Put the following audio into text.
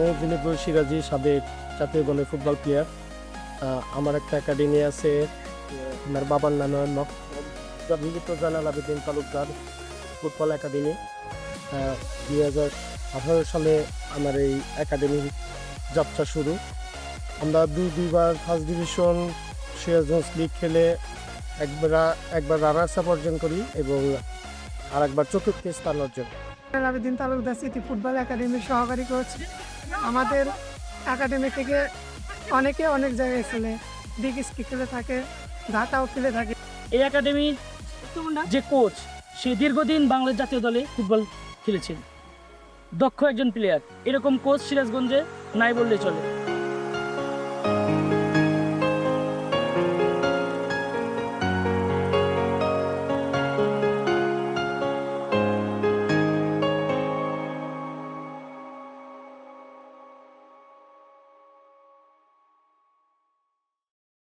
মোহাম্মদ দিলীপুর সিরাজি, সাবেক জাতীয় দলের ফুটবল প্লেয়ার। আমার একটা একাডেমি আছে, আমার বাবার নামে জালাল আবেদিন তালুকদার ফুটবল একাডেমি। 2018 সালে আমার এই একাডেমির যাত্রা শুরু। আমরা দুইবার ফার্স্ট ডিভিশন সিরাজগঞ্জ লিগ খেলে একবার রানার্স আপ অর্জন করি এবং আরেকবার চতুর্থ স্থান অর্জন। আবেদিন তালুকদার স্মৃতি ফুটবল একাডেমির সহকারী কোচ। আমাদের একাডেমি থেকে অনেকে অনেক জায়গায় খেলে, বিগ স্কি খেলে থাকে, ঢাকাও খেলে থাকে। এই একাডেমির যে কোচ, সে দীর্ঘদিন বাংলাদেশ জাতীয় দলে ফুটবল খেলেছেন, দক্ষ একজন প্লেয়ার। এরকম কোচ সিরাজগঞ্জে নাই বললে চলে।